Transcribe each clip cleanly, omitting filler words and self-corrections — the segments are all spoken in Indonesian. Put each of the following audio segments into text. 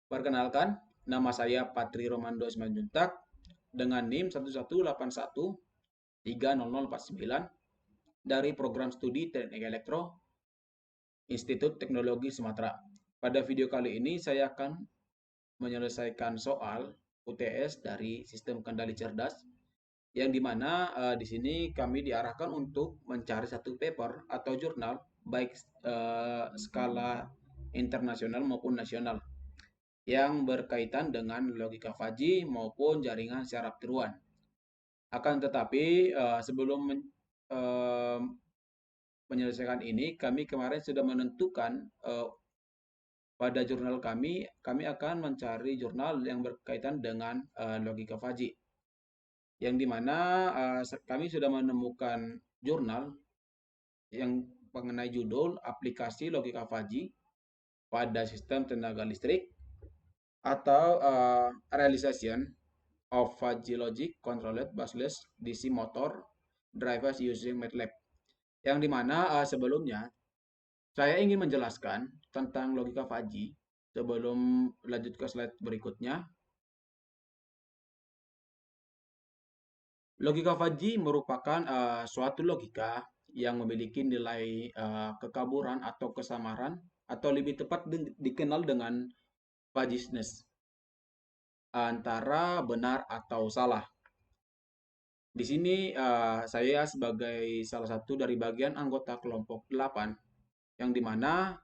Perkenalkan, nama saya Patri Romando Simanjuntak dengan NIM 118181300049 dari Program Studi Teknik Elektro Institut Teknologi Sumatera. Pada video kali ini saya akan menyelesaikan soal UTS dari Sistem Kendali Cerdas yang dimana di sini kami diarahkan untuk mencari satu paper atau jurnal baik skala internasional maupun nasional yang berkaitan dengan logika fuzzy maupun jaringan syaraf tiruan. Akan tetapi sebelum menyelesaikan ini, kami kemarin sudah menentukan pada jurnal kami akan mencari jurnal yang berkaitan dengan logika fuzzy. Yang dimana kami sudah menemukan jurnal yang mengenai judul aplikasi logika fuzzy pada sistem tenaga listrik atau realization of fuzzy logic controlled buseless DC motor drivers using MATLAB. Yang dimana sebelumnya saya ingin menjelaskan tentang logika fuzzy sebelum lanjut ke slide berikutnya. Logika fuzzy merupakan suatu logika yang memiliki nilai kekaburan atau kesamaran atau lebih tepat dikenal dengan fuzziness antara benar atau salah. Di sini saya sebagai salah satu dari bagian anggota kelompok 8 yang dimana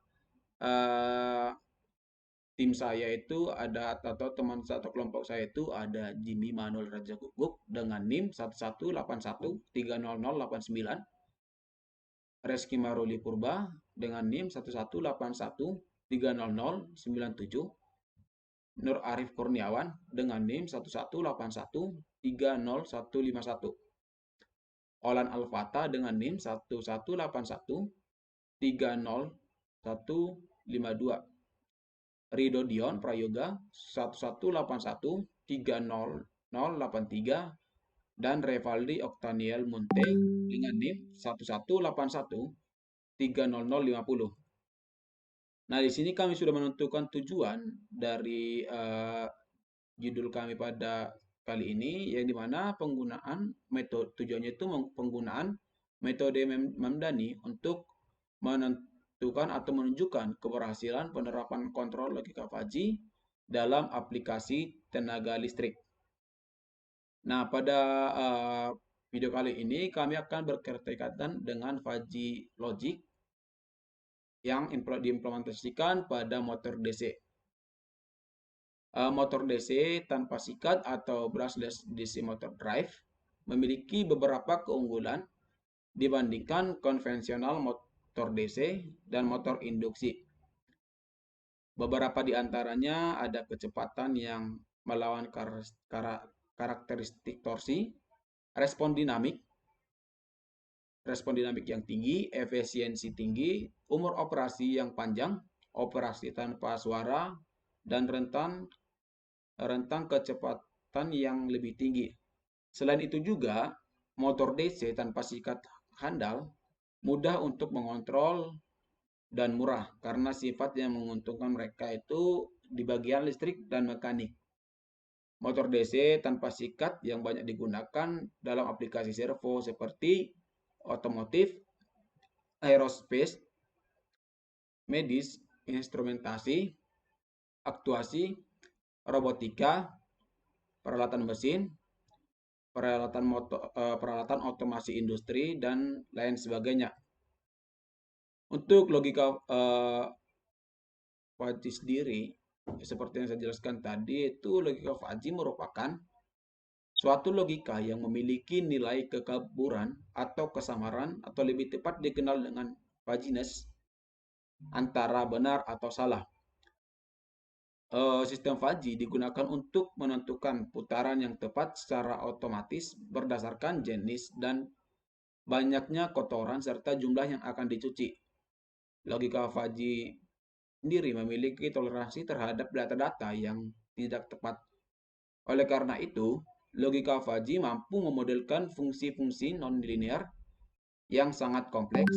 tim saya itu ada atau teman satu kelompok saya itu ada Jimmy Manuel Raja Guguk dengan NIM 1181300089, Reski Maruli Purba dengan NIM 1181300097, Nur Arif Kurniawan dengan NIM 1181300151, Olan Alfata dengan NIM 1181300152, Rido Dion Prayoga 1181300083, dan Revaldi Oktaniel Munte dengan NIM 1181300050. Nah, di sini kami sudah menentukan tujuan dari judul kami pada kali ini, yang dimana penggunaan metode tujuannya itu penggunaan metode Mamdani untuk menentukan atau menunjukkan keberhasilan penerapan kontrol logika fuzzy dalam aplikasi tenaga listrik. Nah, pada video kali ini kami akan berketerkaitan dengan fuzzy logic yang diimplementasikan pada motor DC. Motor DC tanpa sikat atau brushless DC motor drive memiliki beberapa keunggulan dibandingkan konvensional motor DC dan motor induksi. Beberapa di antaranya ada kecepatan yang melawan karakteristik torsi, respon dinamik yang tinggi, efisiensi tinggi, umur operasi yang panjang, operasi tanpa suara, dan rentang kecepatan yang lebih tinggi. Selain itu juga, motor DC tanpa sikat handal mudah untuk mengontrol dan murah karena sifat yang menguntungkan mereka itu di bagian listrik dan mekanik. Motor DC tanpa sikat yang banyak digunakan dalam aplikasi servo seperti otomotif, aerospace, medis, instrumentasi, aktuasi, robotika, peralatan mesin, peralatan otomasi industri, dan lain sebagainya. Untuk logika fuzzy sendiri, seperti yang saya jelaskan tadi, itu logika fuzzy merupakan suatu logika yang memiliki nilai kekaburan atau kesamaran atau lebih tepat dikenal dengan fuzziness antara benar atau salah. Sistem fuzzy digunakan untuk menentukan putaran yang tepat secara otomatis berdasarkan jenis dan banyaknya kotoran serta jumlah yang akan dicuci. Logika fuzzy sendiri memiliki toleransi terhadap data-data yang tidak tepat. Oleh karena itu, logika fuzzy mampu memodelkan fungsi-fungsi non-linear yang sangat kompleks.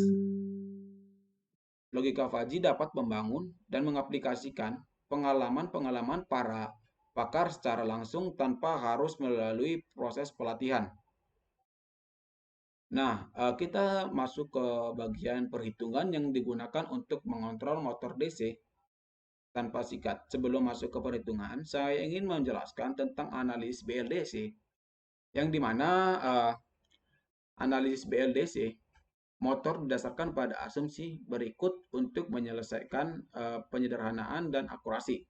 Logika fuzzy dapat membangun dan mengaplikasikan pengalaman-pengalaman para pakar secara langsung tanpa harus melalui proses pelatihan. Nah, kita masuk ke bagian perhitungan yang digunakan untuk mengontrol motor DC tanpa sikat. Sebelum masuk ke perhitungan, saya ingin menjelaskan tentang analisis BLDC, yang dimana analisis BLDC motor didasarkan pada asumsi berikut untuk menyelesaikan penyederhanaan dan akurasi.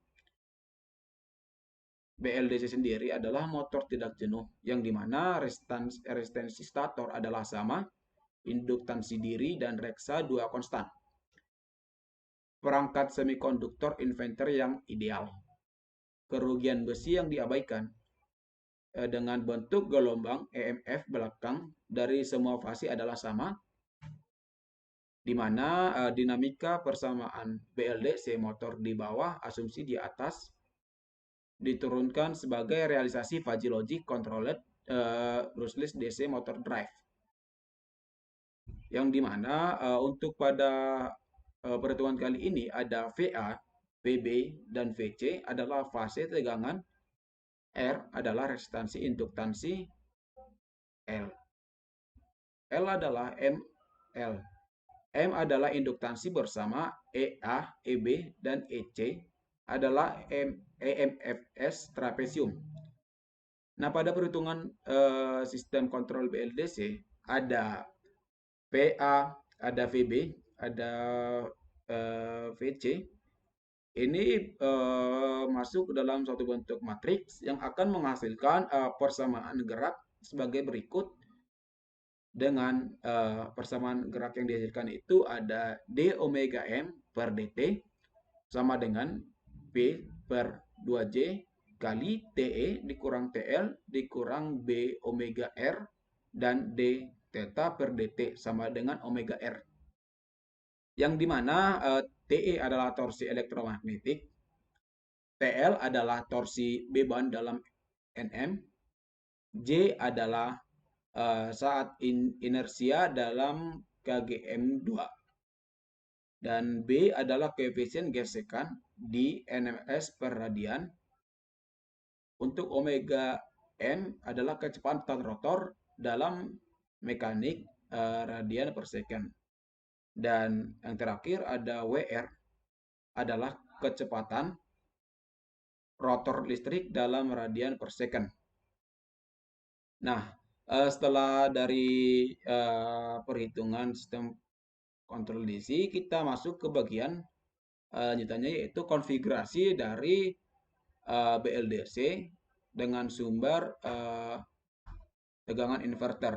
BLDC sendiri adalah motor tidak jenuh, yang dimana resistansi stator adalah sama, induktansi diri dan reksa 2 konstan. Perangkat semikonduktor inverter yang ideal. Kerugian besi yang diabaikan dengan bentuk gelombang EMF belakang dari semua fase adalah sama, di mana dinamika persamaan BLDC motor di bawah, asumsi di atas, diturunkan sebagai realisasi Fuzzy Logic Controlled Brushless DC Motor Drive. Yang dimana untuk pada perhitungan kali ini ada VA, VB, dan VC adalah fase tegangan, R adalah resistansi induktansi, L adalah ML. M adalah induktansi bersama EA, EB, dan EC adalah EMFS trapesium. Nah, pada perhitungan sistem kontrol BLDC ada PA, ada VB, ada VC. Ini masuk dalam suatu bentuk matriks yang akan menghasilkan persamaan gerak sebagai berikut. Dengan persamaan gerak yang dihasilkan itu ada D omega M per dt sama dengan P per 2J kali TE dikurang TL dikurang B omega R dan D theta per dt sama dengan omega R. Yang dimana TE adalah torsi elektromagnetik, TL adalah torsi beban dalam Nm, J adalah saat inersia dalam KGM2. Dan B adalah koefisien gesekan di NMS per radian. Untuk omega M adalah kecepatan rotor dalam mekanik radian per second. Dan yang terakhir ada WR adalah kecepatan rotor listrik dalam radian per second. Nah, setelah dari perhitungan sistem kontrol DC, kita masuk ke bagian lanjutannya yaitu konfigurasi dari BLDC dengan sumber tegangan inverter.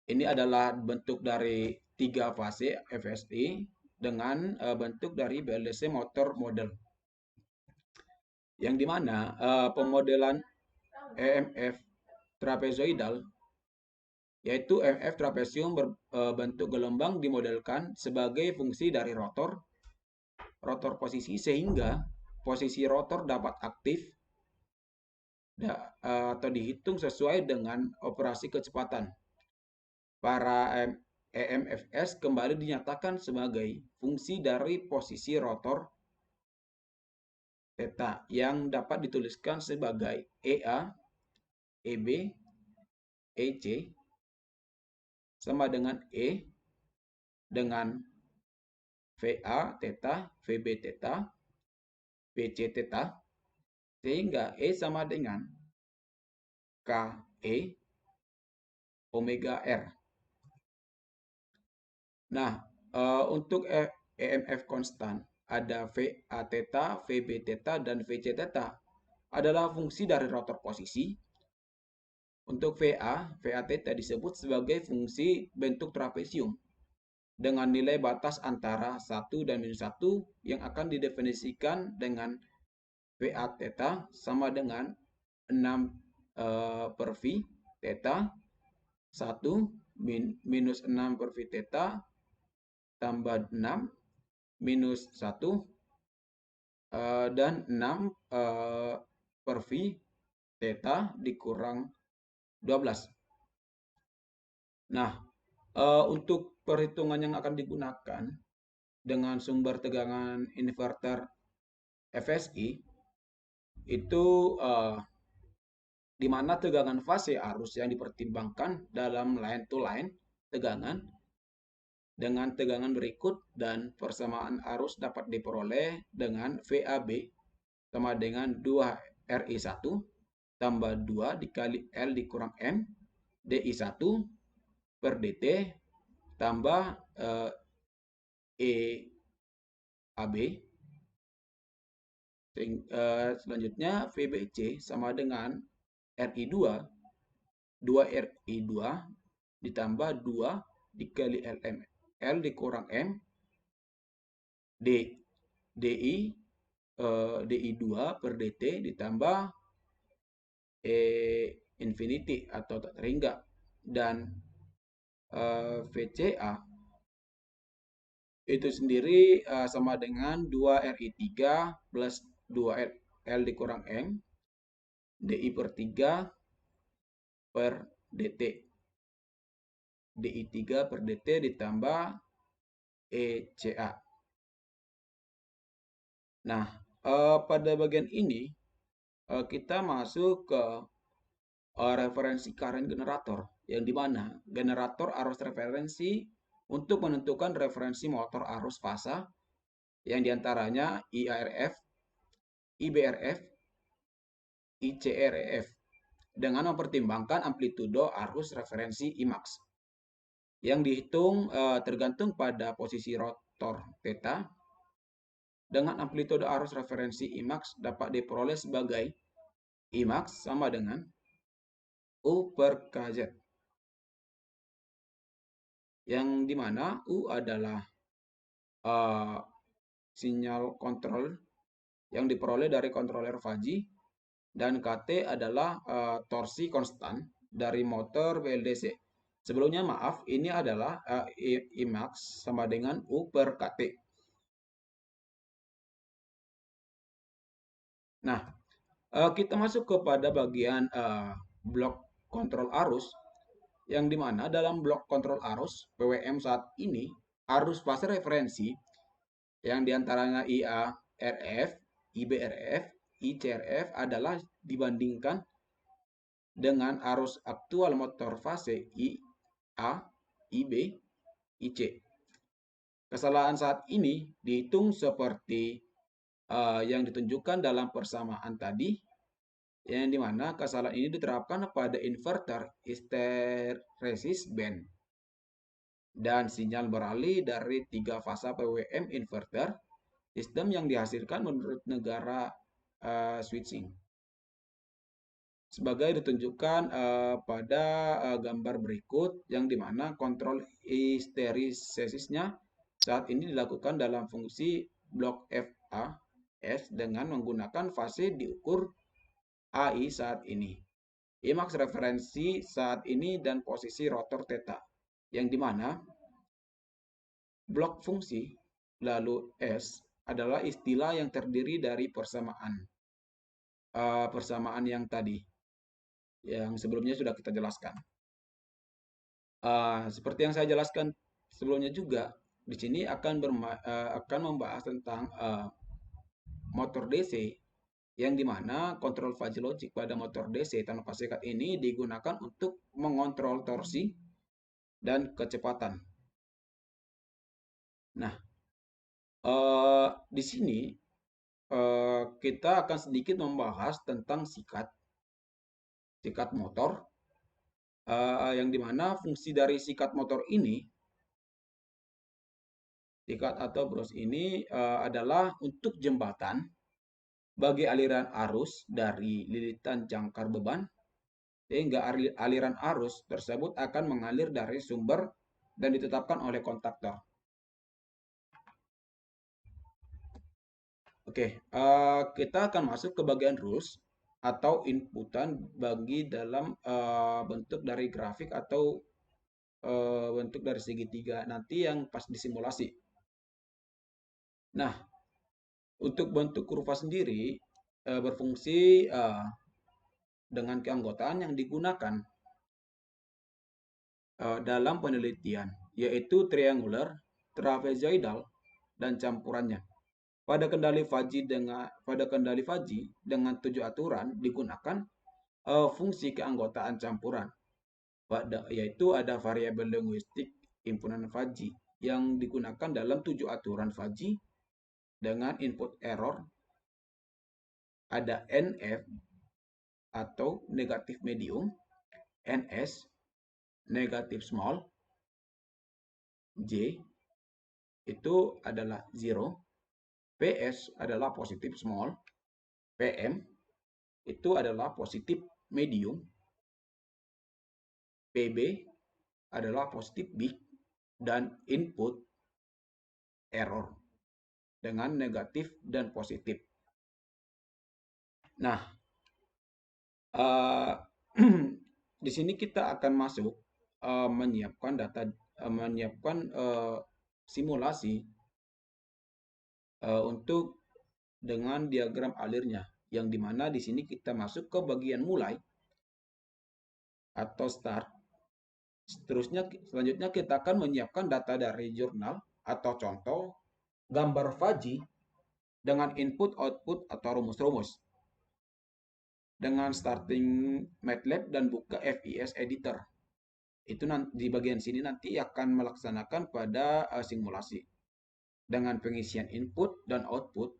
Ini adalah bentuk dari 3 fase FSI dengan bentuk dari BLDC motor model. Yang dimana pemodelan EMF trapezoidal yaitu EMF trapesium berbentuk gelombang dimodelkan sebagai fungsi dari rotor posisi sehingga posisi rotor dapat aktif atau dihitung sesuai dengan operasi kecepatan. Para EMFS kembali dinyatakan sebagai fungsi dari posisi rotor theta yang dapat dituliskan sebagai EA, EB, EC sama dengan E dengan VA theta, VB theta, VC theta, sehingga E sama dengan KE omega R. Nah, untuk EMF konstan ada VA theta, VB theta, dan VC theta adalah fungsi dari rotor posisi. Untuk VA theta disebut sebagai fungsi bentuk trapesium dengan nilai batas antara 1 dan minus 1 yang akan didefinisikan dengan VA theta sama dengan 6 per V theta 1 minus 6 per V theta tambah 6 minus 1 dan 6 per V theta dikurang 12. Nah, untuk perhitungan yang akan digunakan dengan sumber tegangan inverter FSI itu di mana tegangan fase arus yang dipertimbangkan dalam line to line tegangan dengan tegangan berikut dan persamaan arus dapat diperoleh dengan VAB sama dengan 2RI1 tambah 2 dikali L dikurang M DI1 per DT tambah EAB. Selanjutnya VBC sama dengan RI2 2RI2 ditambah 2 dikali LM L dikurang M DI2 per DT ditambah infinity atau tak terhingga dan VCA itu sendiri sama dengan 2RI3 plus 2L dikurang M DI per 3 per DT DI3 per DT ditambah ECA. Nah, pada bagian ini kita masuk ke referensi current generator, yang dimana generator arus referensi untuk menentukan referensi motor arus fasa yang diantaranya IARF, IBRF, ICRF dengan mempertimbangkan amplitudo arus referensi IMAX yang dihitung tergantung pada posisi rotor theta dengan amplitudo arus referensi IMAX dapat diperoleh sebagai IMAX sama dengan U per KZ yang dimana U adalah sinyal kontrol yang diperoleh dari kontroler Faji dan KT adalah torsi konstan dari motor BLDC. Sebelumnya maaf, ini adalah IMAX sama dengan U per KT. Nah, kita masuk kepada bagian blok kontrol arus, yang dimana dalam blok kontrol arus PWM saat ini arus fase referensi yang diantaranya IA, RF, IBRF, ICRF adalah dibandingkan dengan arus aktual motor fase IA, IB, IC. Kesalahan saat ini dihitung seperti yang ditunjukkan dalam persamaan tadi, yang dimana kesalahan ini diterapkan pada inverter hysteresis band dan sinyal beralih dari 3 fasa PWM inverter sistem yang dihasilkan menurut negara switching sebagai ditunjukkan pada gambar berikut, yang dimana kontrol histeresisnya saat ini dilakukan dalam fungsi blok FAS dengan menggunakan fase diukur AI saat ini, IMAX referensi saat ini dan posisi rotor theta, yang dimana blok fungsi lalu S adalah istilah yang terdiri dari persamaan yang tadi yang sebelumnya sudah kita jelaskan. Seperti yang saya jelaskan sebelumnya juga, di sini akan membahas tentang motor DC, yang dimana kontrol fuzzy logic pada motor DC tanpa sekat ini digunakan untuk mengontrol torsi dan kecepatan. Nah, di sini kita akan sedikit membahas tentang sikat motor, yang dimana fungsi dari sikat motor ini, sikat atau bros ini adalah untuk jembatan bagi aliran arus dari lilitan jangkar beban, sehingga aliran arus tersebut akan mengalir dari sumber dan ditetapkan oleh kontaktor. Oke, kita akan masuk ke bagian rules atau inputan bagi dalam bentuk dari grafik atau bentuk dari segitiga nanti yang pas disimulasi. Nah, untuk bentuk kurva sendiri berfungsi dengan keanggotaan yang digunakan dalam penelitian, yaitu triangular, trapezoidal, dan campurannya. Pada kendali fuzzy dengan 7 aturan digunakan fungsi keanggotaan campuran. Yaitu ada variabel linguistik himpunan fuzzy yang digunakan dalam 7 aturan fuzzy dengan input error, ada NF atau negatif medium, NS negatif small, J itu adalah zero, PS adalah positif small, PM itu adalah positif medium, PB adalah positif big, dan input error dengan negatif dan positif. Nah, di sini kita akan masuk menyiapkan data, menyiapkan simulasi untuk dengan diagram alirnya, yang dimana di sini kita masuk ke bagian mulai atau start. Selanjutnya kita akan menyiapkan data dari jurnal atau contoh gambar fuzzy dengan input, output, atau rumus-rumus. Dengan starting MATLAB dan buka FES Editor. Itu nanti di bagian sini nanti akan melaksanakan pada simulasi. Dengan pengisian input dan output,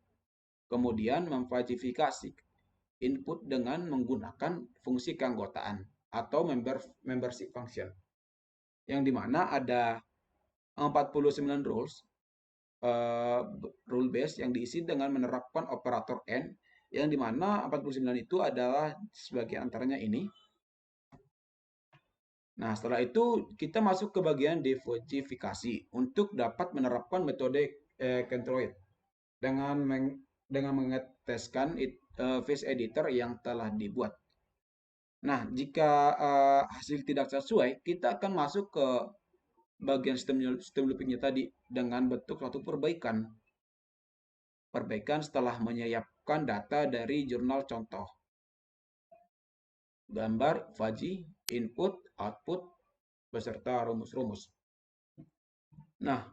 kemudian memfajifikasi input dengan menggunakan fungsi keanggotaan atau membership function. Yang dimana ada 49 rules rule base yang diisi dengan menerapkan operator N, yang dimana 49 itu adalah sebagai antaranya ini. Nah, setelah itu kita masuk ke bagian defajifikasi untuk dapat menerapkan metode controid dengan mengeteskan face editor yang telah dibuat. Nah, jika hasil tidak sesuai, kita akan masuk ke bagian sistem loopingnya tadi dengan bentuk suatu perbaikan. Perbaikan setelah menyiapkan data dari jurnal contoh. Gambar, fuzzy, input, output, beserta rumus-rumus. Nah,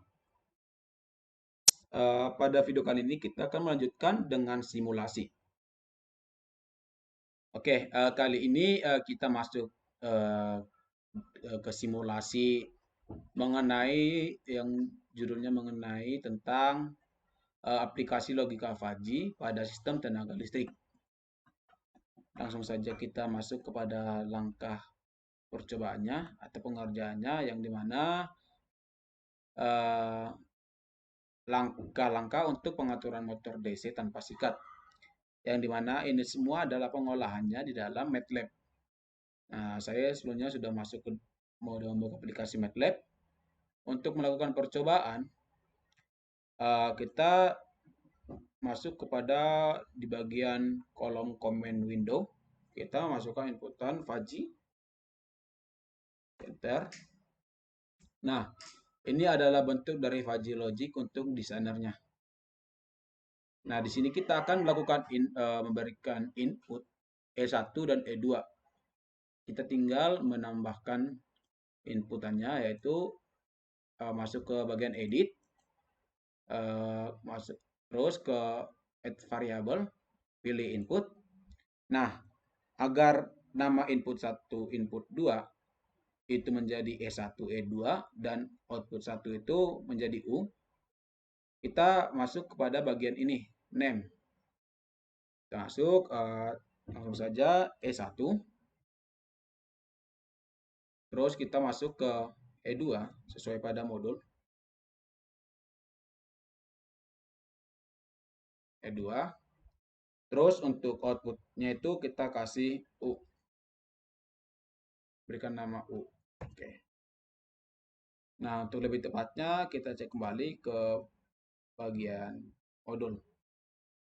pada video kali ini kita akan melanjutkan dengan simulasi. Oke, kali ini kita masuk ke simulasi mengenai yang judulnya mengenai tentang aplikasi logika fuzzy pada sistem tenaga listrik. Langsung saja kita masuk kepada langkah percobaannya atau pengerjaannya, yang dimana langkah-langkah untuk pengaturan motor DC tanpa sikat, yang dimana ini semua adalah pengolahannya di dalam MATLAB. Nah, saya sebelumnya sudah masuk ke mode membuka aplikasi MATLAB. Untuk melakukan percobaan, kita masuk kepada di bagian kolom command window. Kita masukkan inputan fuzzy, enter. Nah, ini adalah bentuk dari fuzzy logic untuk desainernya. Nah, di sini kita akan melakukan memberikan input E1 dan E2. Kita tinggal menambahkan inputannya, yaitu masuk ke bagian edit, masuk terus ke add variable, pilih input. Nah, agar nama input 1, input 2 itu menjadi E1, E2 dan output 1 itu menjadi U, kita masuk kepada bagian ini, name. Kita masuk langsung saja E1. Terus kita masuk ke E2 sesuai pada modul E2. Terus untuk outputnya itu kita kasih U. Berikan nama U. Oke. Nah, untuk lebih tepatnya kita cek kembali ke bagian modul.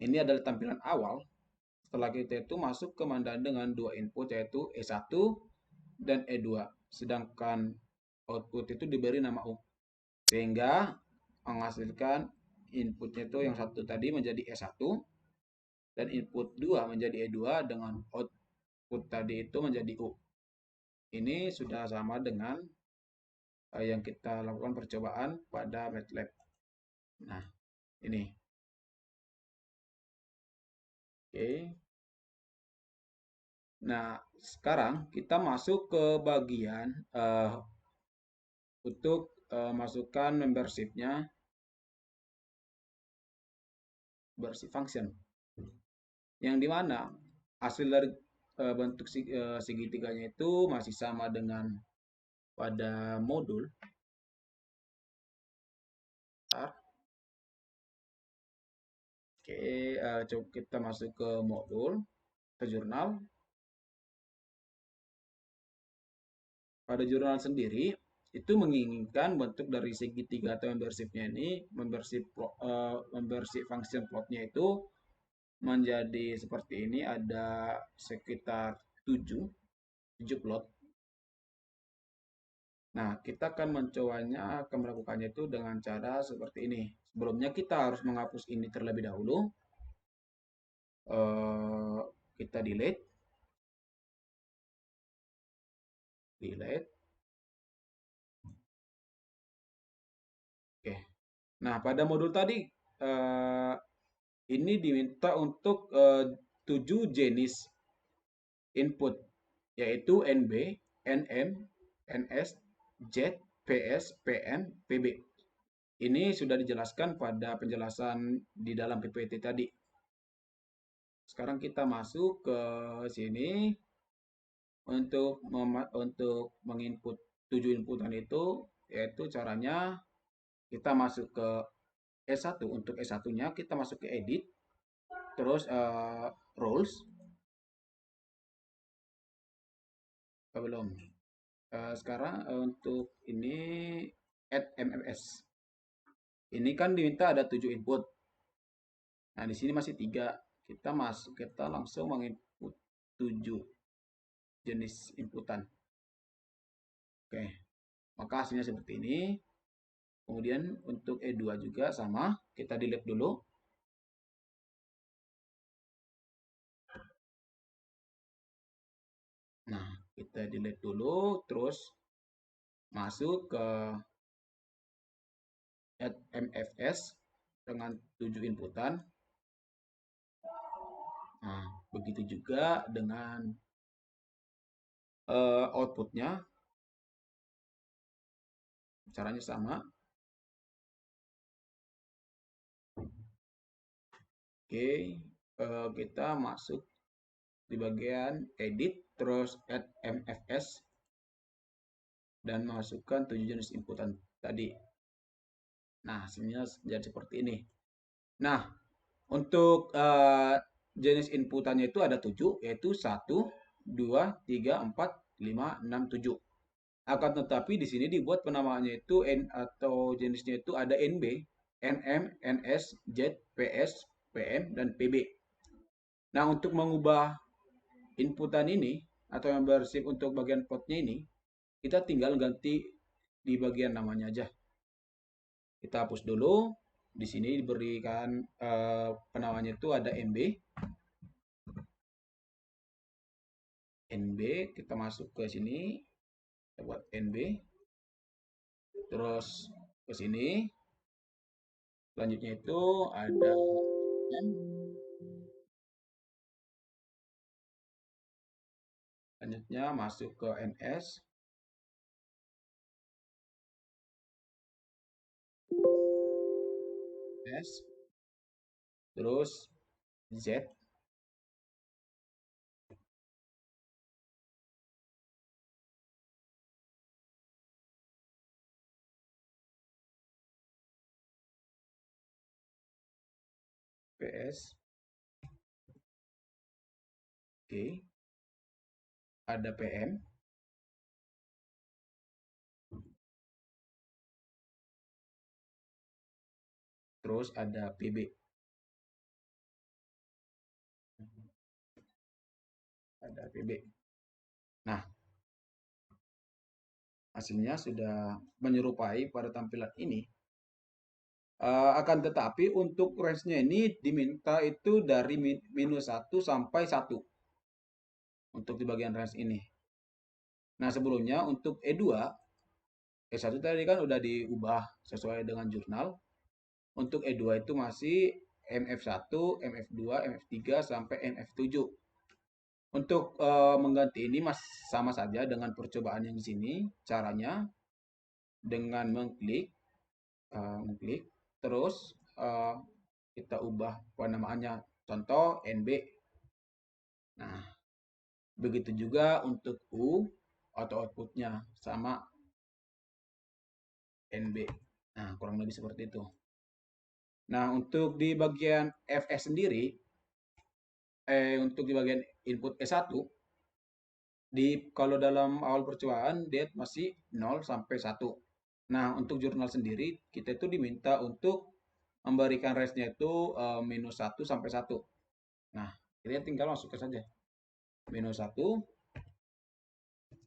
Ini adalah tampilan awal setelah kita itu masuk ke mandan dengan dua input, yaitu E1 dan E2. Sedangkan output itu diberi nama U. Sehingga menghasilkan inputnya itu yang satu tadi menjadi E1 dan input 2 menjadi E2 dengan output tadi itu menjadi U. Ini sudah sama dengan yang kita lakukan percobaan pada MATLAB. Nah, Ini. Oke. Nah, sekarang kita masuk ke bagian untuk masukkan membershipnya, membership function. Yang dimana hasil dari bentuk segitiganya itu masih sama dengan pada modul. Bentar. Oke, coba kita masuk ke modul, ke jurnal. Pada jurnal sendiri, itu menginginkan bentuk dari segitiga atau membership-nya ini, membership function plotnya itu menjadi seperti ini, ada sekitar 7 plot. Nah, kita akan mencobanya, akan melakukannya itu dengan cara seperti ini. Sebelumnya kita harus menghapus ini terlebih dahulu. Eh, kita delete. Oke. Nah, pada modul tadi eh, ini diminta untuk 7 jenis input, yaitu NB, NM, NS, Z, PS, PM, PB. Ini sudah dijelaskan pada penjelasan di dalam PPT tadi. Sekarang kita masuk ke sini untuk menginput 7 inputan itu, yaitu caranya kita masuk ke S1. Untuk S1-nya kita masuk ke edit, terus roles, belum. Sekarang untuk ini add MFS. Ini kan diminta ada 7 input. Nah, di sini masih 3. Kita langsung menginput 7 jenis inputan. Oke, maka hasilnya seperti ini. Kemudian untuk E2 juga sama, kita delete dulu. Nah, kita delete dulu, terus masuk ke add MFS dengan 7 inputan. Nah, begitu juga dengan outputnya, caranya sama. Oke, kita masuk di bagian edit, terus add MFS, dan masukkan 7 jenis inputan tadi. Nah, hasilnya jadi seperti ini. Nah, untuk jenis inputannya itu ada 7, yaitu 1, 2, 3, 4, 5, 6, 7. Akan tetapi di sini dibuat penamaannya itu atau jenisnya itu ada NB, NM, NS, Z, PS, PM, dan PB. Nah, untuk mengubah inputan ini atau membership untuk bagian plotnya ini, kita tinggal ganti di bagian namanya aja. Kita hapus dulu. Di sini diberikan penamanya itu ada NB. NB, kita masuk ke sini, kita buat NB. Terus ke sini. Selanjutnya itu ada N. Selanjutnya masuk ke NS. S. Terus Z. PS. Oke. Ada PM. Terus ada PB. Ada PB. Nah, hasilnya sudah menyerupai pada tampilan ini. Akan tetapi untuk range-nya ini diminta itu dari minus 1 sampai 1 untuk di bagian range ini. Nah, sebelumnya untuk E2, E1 tadi kan udah diubah sesuai dengan jurnal. Untuk E2 itu masih MF1, MF2, MF3 sampai MF7. Untuk mengganti ini sama saja dengan percobaan yang di sini. Caranya dengan mengklik, terus kita ubah penamaannya, contoh NB. Nah, begitu juga untuk U atau outputnya sama NB. Nah, kurang lebih seperti itu. Nah, untuk di bagian FS sendiri, untuk di bagian input E1, kalau dalam awal percobaan dia masih 0 sampai 1. Nah, untuk jurnal sendiri kita itu diminta untuk memberikan range-nya itu -1 sampai 1. Nah, kita tinggal masukkan saja. -1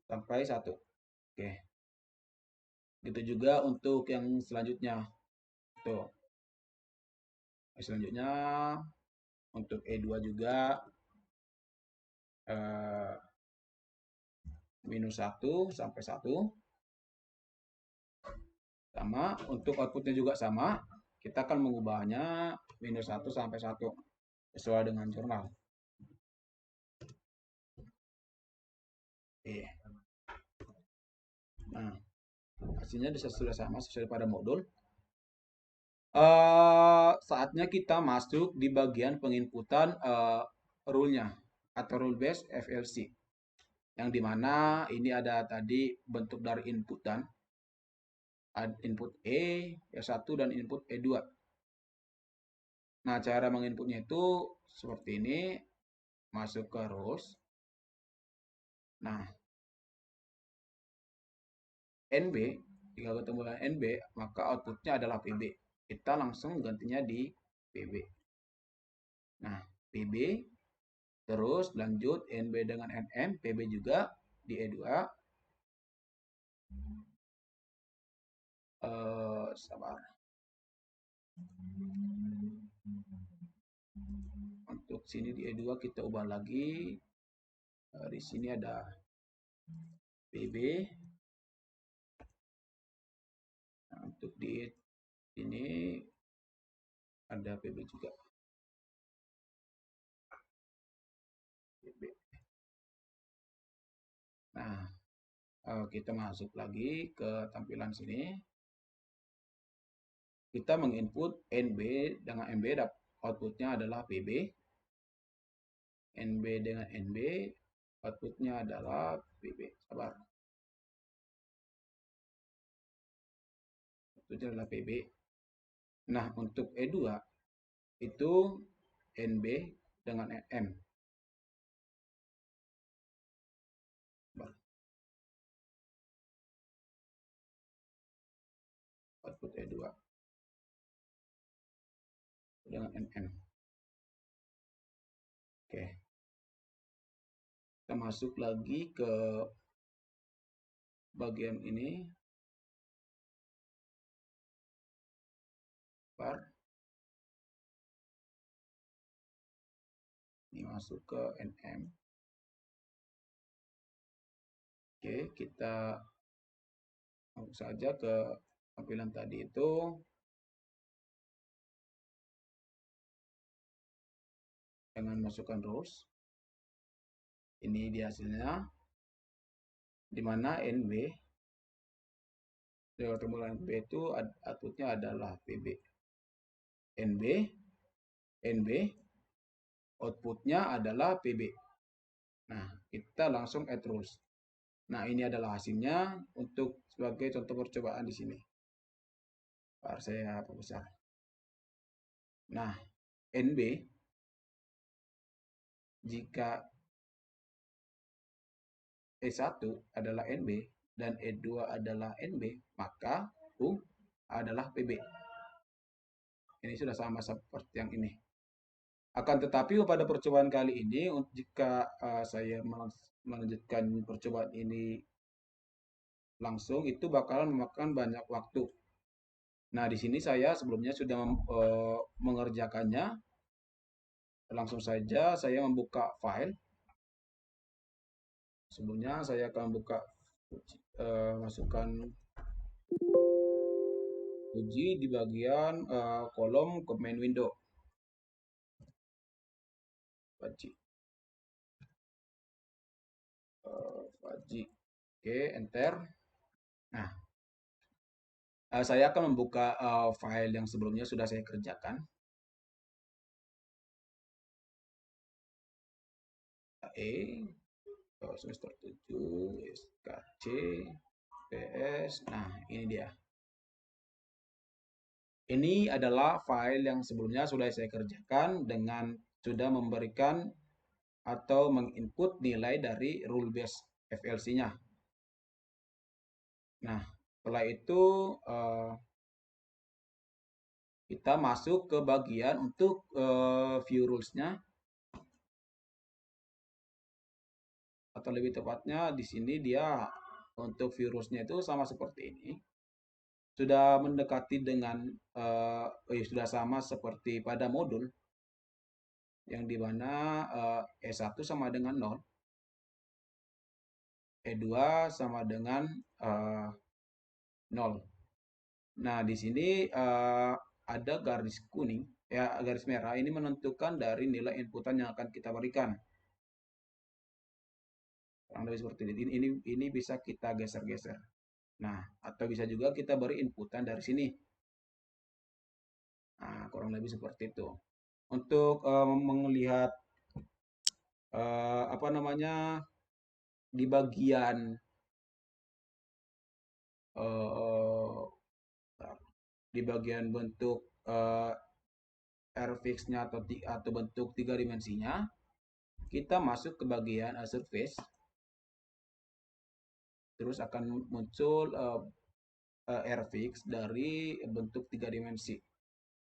sampai 1. Oke. Gitu juga untuk yang selanjutnya. Tuh. Selanjutnya untuk E2 juga eh, -1 sampai 1. Sama, untuk outputnya juga sama. Kita akan mengubahnya -1 sampai 1 sesuai dengan jurnal. Oke. Nah, hasilnya sudah sama sesuai pada modul. Saatnya kita masuk di bagian penginputan rule-nya atau rule based FLC. Yang dimana ini ada tadi bentuk dari input dan input E1 dan input E2. Nah, cara menginputnya itu seperti ini, masuk ke rules. Nah, NB, jika ketemu dengan NB, maka outputnya adalah PB. Kita langsung gantinya di PB. Nah, PB, terus lanjut NB dengan NM, PB juga di E2. Sabar. Untuk sini di E2 kita ubah lagi. Di sini ada PB. Nah, untuk di sini ada PB juga. PB. Nah, kita masuk lagi ke tampilan sini. Kita menginput NB dengan NB, outputnya adalah PB. NB dengan NB, outputnya adalah PB. Sabar. Outputnya adalah PB. Nah, untuk E2 itu NB dengan M. Output E2 dengan MM. Oke. Kita masuk lagi ke bagian ini. Ini masuk ke NM. Oke, kita masuk saja ke tampilan tadi itu. Dengan masukkan rules. Ini dia hasilnya. Di mana NB pertemuan NB itu outputnya adalah PB. NB, NB, outputnya adalah PB. Nah, kita langsung add rules. Nah, ini adalah hasilnya untuk sebagai contoh percobaan di sini. Saya perbesar. Nah, NB jika E1 adalah NB dan E2 adalah NB, maka U adalah PB. Ini sudah sama seperti yang ini. Akan tetapi pada percobaan kali ini, jika saya melanjutkan percobaan ini langsung, itu bakalan memakan banyak waktu. Nah, di sini saya sebelumnya sudah mengerjakannya. Langsung saja saya membuka file. Sebelumnya saya akan buka masukkan Uji di bagian kolom command window. Faji. Faji. Oke, enter. Nah, saya akan membuka file yang sebelumnya sudah saya kerjakan. E, semester 7, SKC, PS. Nah, ini dia. Ini adalah file yang sebelumnya sudah saya kerjakan dengan sudah memberikan atau menginput nilai dari rule base FLC-nya. Nah, setelah itu kita masuk ke bagian untuk view rules-nya, atau lebih tepatnya di sini dia untuk view rules-nya itu sama seperti ini. Sudah mendekati dengan sudah sama seperti pada modul yang dimana E1 sama dengan 0, E2 sama dengan 0. Nah, di sini ada garis kuning, ya garis merah ini menentukan dari nilai inputan yang akan kita berikan. Kurang lebih seperti ini. Ini bisa kita geser-geser. Nah, atau bisa juga kita beri inputan dari sini. Nah, kurang lebih seperti itu. Untuk melihat apa namanya di bagian uh, di bagian bentuk airfix-nya atau bentuk 3 dimensinya, kita masuk ke bagian surface, terus akan muncul airfix dari bentuk 3 dimensi.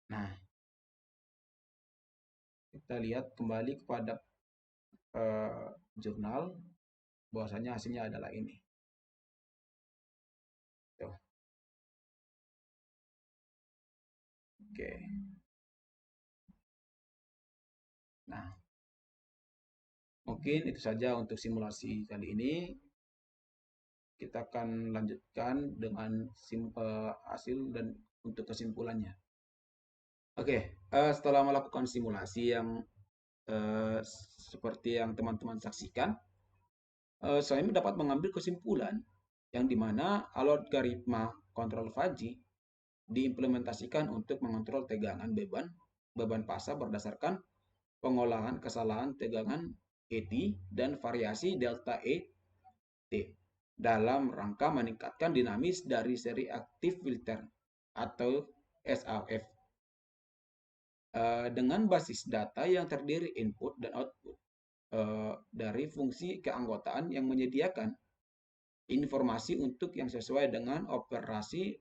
Nah, kita lihat kembali kepada jurnal, bahwasanya hasilnya adalah ini. Tuh. Oke. Nah, mungkin itu saja untuk simulasi kali ini. Kita akan lanjutkan dengan hasil dan untuk kesimpulannya. Oke, setelah melakukan simulasi yang seperti yang teman-teman saksikan, saya dapat mengambil kesimpulan yang dimana algoritma kontrol Fuzzy diimplementasikan untuk mengontrol tegangan beban pasar berdasarkan pengolahan kesalahan tegangan ET dan variasi delta ET dalam rangka meningkatkan dinamis dari seri aktif filter atau SAF dengan basis data yang terdiri input dan output dari fungsi keanggotaan yang menyediakan informasi untuk yang sesuai dengan operasi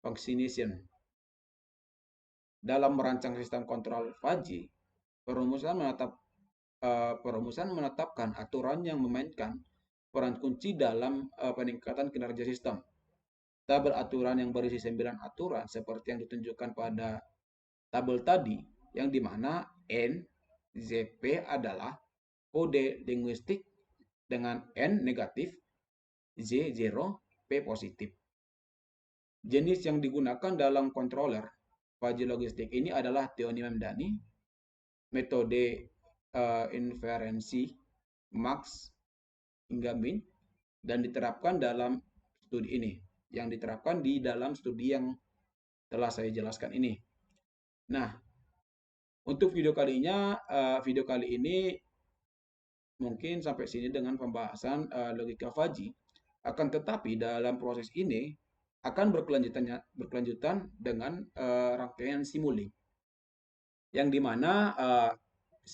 functionation. Dalam merancang sistem kontrol Fuzzy, perumusan menetapkan aturan yang memainkan peran kunci dalam peningkatan kinerja sistem. Tabel aturan yang berisi 9 aturan seperti yang ditunjukkan pada tabel tadi, yang dimana NZP adalah kode linguistik dengan N negatif, Z 0, P positif. Jenis yang digunakan dalam controller Fuzzy logistik ini adalah Theoni Memdani, metode inferensi max hingga min, dan diterapkan dalam studi ini, yang diterapkan di dalam studi yang telah saya jelaskan ini. Nah, untuk video kali ini mungkin sampai sini dengan pembahasan logika Fuzzy. Akan tetapi dalam proses ini akan berkelanjutan dengan rangkaian Simulink, yang dimana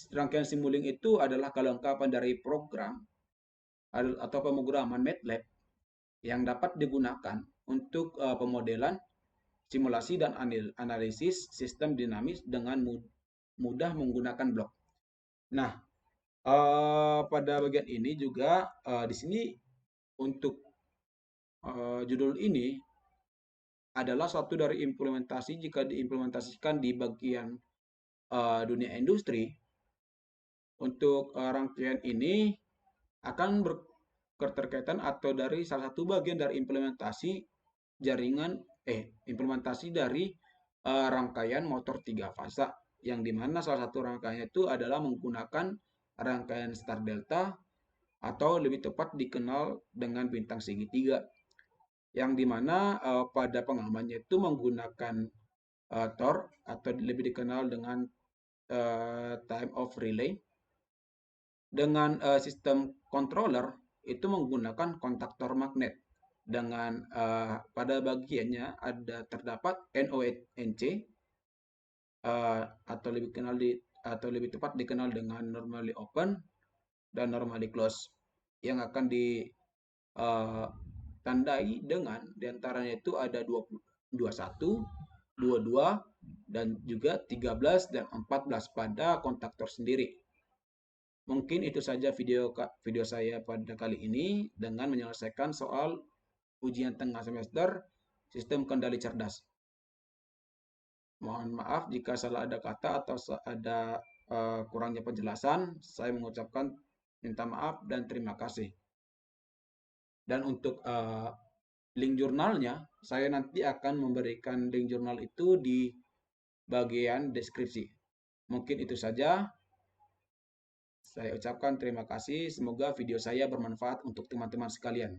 rangkaian Simulink itu adalah kelengkapan dari program atau pemrograman MATLAB yang dapat digunakan untuk pemodelan, simulasi, dan analisis sistem dinamis dengan mudah menggunakan blok. Nah, pada bagian ini juga di sini untuk judul ini adalah satu dari implementasi jika diimplementasikan di bagian dunia industri. Untuk rangkaian ini akan berketerkaitan atau dari salah satu bagian dari implementasi jaringan implementasi dari rangkaian motor 3 fasa, yang dimana salah satu rangkaiannya itu adalah menggunakan rangkaian star delta atau lebih tepat dikenal dengan bintang segitiga, yang dimana pada pengamannya itu menggunakan Tor atau lebih dikenal dengan time of relay. Dengan sistem controller itu menggunakan kontaktor magnet dengan pada bagiannya terdapat NONC atau lebih tepat dikenal dengan normally open dan normally close, yang akan ditandai dengan diantaranya itu ada 21, 22, dan juga 13 dan 14 pada kontaktor sendiri. Mungkin itu saja video saya pada kali ini dengan menyelesaikan soal ujian tengah semester sistem kendali cerdas. Mohon maaf jika salah ada kata atau ada kurangnya penjelasan. Saya mengucapkan minta maaf dan terima kasih. Dan untuk link jurnalnya, saya nanti akan memberikan link jurnal itu di bagian deskripsi. Mungkin itu saja. Saya ucapkan terima kasih. Semoga video saya bermanfaat untuk teman-teman sekalian.